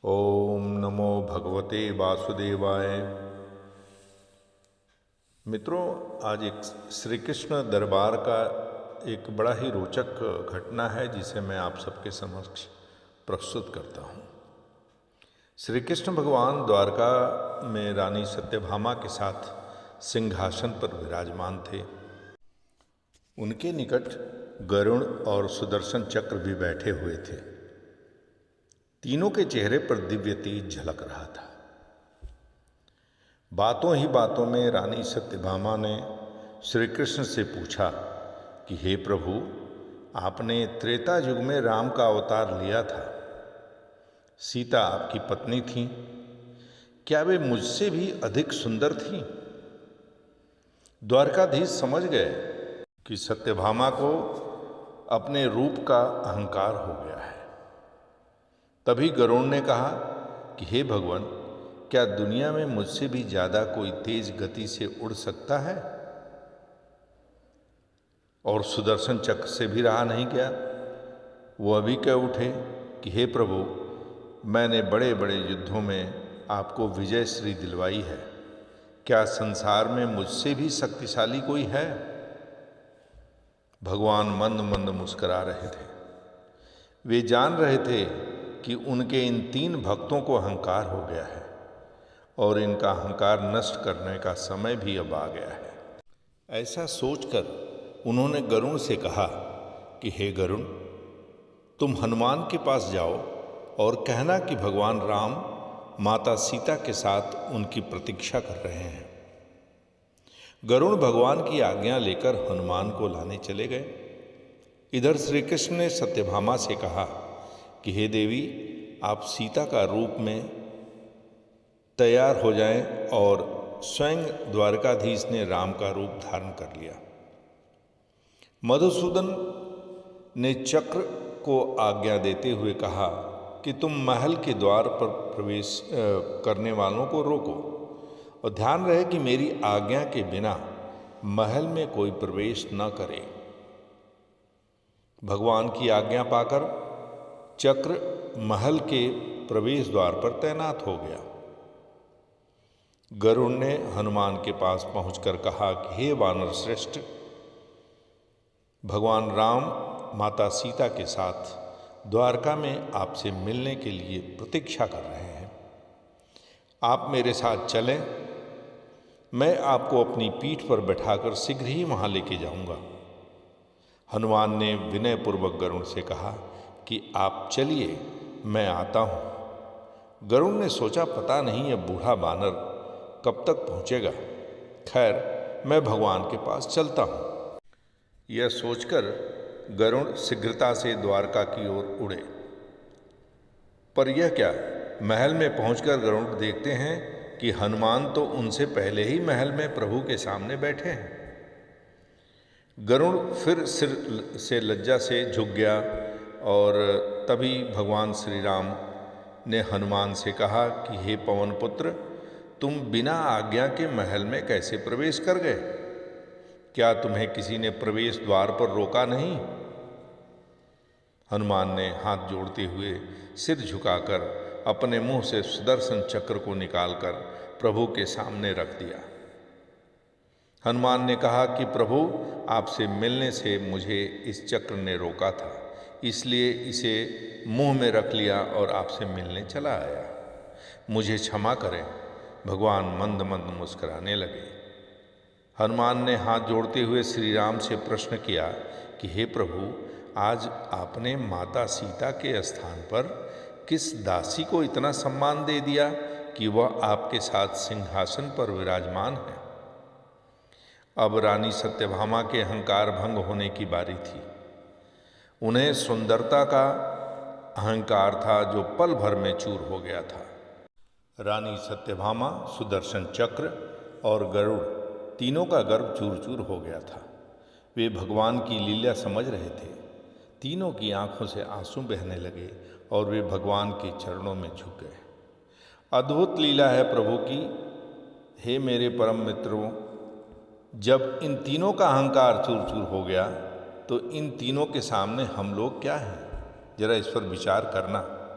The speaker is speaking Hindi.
ओम नमो भगवते वासुदेवाय। मित्रों, आज एक श्री कृष्ण दरबार का एक बड़ा ही रोचक घटना है जिसे मैं आप सबके समक्ष प्रस्तुत करता हूँ। श्री कृष्ण भगवान द्वारका में रानी सत्यभामा के साथ सिंहासन पर विराजमान थे। उनके निकट गरुड़ और सुदर्शन चक्र भी बैठे हुए थे। तीनों के चेहरे पर दिव्य तेज झलक रहा था। बातों ही बातों में रानी सत्यभामा ने श्री कृष्ण से पूछा कि हे प्रभु, आपने त्रेता युग में राम का अवतार लिया था। सीता आपकी पत्नी थी, क्या वे मुझसे भी अधिक सुंदर थीं? द्वारकाधीश समझ गए कि सत्यभामा को अपने रूप का अहंकार हो गया है। तभी गरुड़ ने कहा कि हे भगवान, क्या दुनिया में मुझसे भी ज्यादा कोई तेज गति से उड़ सकता है? और सुदर्शन चक्र से भी रहा नहीं गया। वो अभी कह उठे कि हे प्रभु, मैंने बड़े बड़े युद्धों में आपको विजय श्री दिलवाई है। क्या संसार में मुझसे भी शक्तिशाली कोई है? भगवान मंद मंद मुस्कुरा रहे थे। वे जान रहे थे कि उनके इन तीन भक्तों को अहंकार हो गया है और इनका अहंकार नष्ट करने का समय भी अब आ गया है। ऐसा सोचकर उन्होंने गरुड़ से कहा कि हे गरुड़, तुम हनुमान के पास जाओ और कहना कि भगवान राम माता सीता के साथ उनकी प्रतीक्षा कर रहे हैं। गरुड़ भगवान की आज्ञा लेकर हनुमान को लाने चले गए। इधर श्री कृष्ण ने सत्यभामा से कहा कि हे देवी, आप सीता का रूप में तैयार हो जाएं। और स्वयं द्वारकाधीश ने राम का रूप धारण कर लिया। मधुसूदन ने चक्र को आज्ञा देते हुए कहा कि तुम महल के द्वार पर प्रवेश करने वालों को रोको और ध्यान रहे कि मेरी आज्ञा के बिना महल में कोई प्रवेश न करे। भगवान की आज्ञा पाकर चक्र महल के प्रवेश द्वार पर तैनात हो गया। गरुड़ ने हनुमान के पास पहुंचकर कहा कि हे वानर श्रेष्ठ, भगवान राम माता सीता के साथ द्वारका में आपसे मिलने के लिए प्रतीक्षा कर रहे हैं। आप मेरे साथ चलें, मैं आपको अपनी पीठ पर बैठाकर शीघ्र ही वहां लेके जाऊंगा। हनुमान ने विनयपूर्वक गरुड़ से कहा कि आप चलिए, मैं आता हूं। गरुड़ ने सोचा, पता नहीं यह बूढ़ा बानर कब तक पहुंचेगा। खैर, मैं भगवान के पास चलता हूं। यह सोचकर गरुड़ शीघ्रता से द्वारका की ओर उड़े। पर यह क्या, महल में पहुंचकर गरुड़ देखते हैं कि हनुमान तो उनसे पहले ही महल में प्रभु के सामने बैठे हैं। गरुड़ फिर सिर से लज्जा से झुक गया और तभी भगवान श्री राम ने हनुमान से कहा कि हे पवन पुत्र, तुम बिना आज्ञा के महल में कैसे प्रवेश कर गए? क्या तुम्हें किसी ने प्रवेश द्वार पर रोका नहीं? हनुमान ने हाथ जोड़ते हुए सिर झुकाकर अपने मुंह से सुदर्शन चक्र को निकालकर प्रभु के सामने रख दिया। हनुमान ने कहा कि प्रभु, आपसे मिलने से मुझे इस चक्र ने रोका था, इसलिए इसे मुंह में रख लिया और आपसे मिलने चला आया। मुझे क्षमा करें। भगवान मंद मंद मुस्कुराने लगे। हनुमान ने हाथ जोड़ते हुए श्री राम से प्रश्न किया कि हे प्रभु, आज आपने माता सीता के स्थान पर किस दासी को इतना सम्मान दे दिया कि वह आपके साथ सिंहासन पर विराजमान है? अब रानी सत्यभामा के अहंकार भंग होने की बारी थी। उन्हें सुंदरता का अहंकार था जो पल भर में चूर हो गया था। रानी सत्यभामा, सुदर्शन चक्र और गरुड़ तीनों का गर्व चूर चूर हो गया था। वे भगवान की लीला समझ रहे थे। तीनों की आंखों से आंसू बहने लगे और वे भगवान के चरणों में झुक गए। अद्भुत लीला है प्रभु की। हे मेरे परम मित्रों, जब इन तीनों का अहंकार चूर चूर हो गया तो इन तीनों के सामने हम लोग क्या हैं? जरा इस पर विचार करना।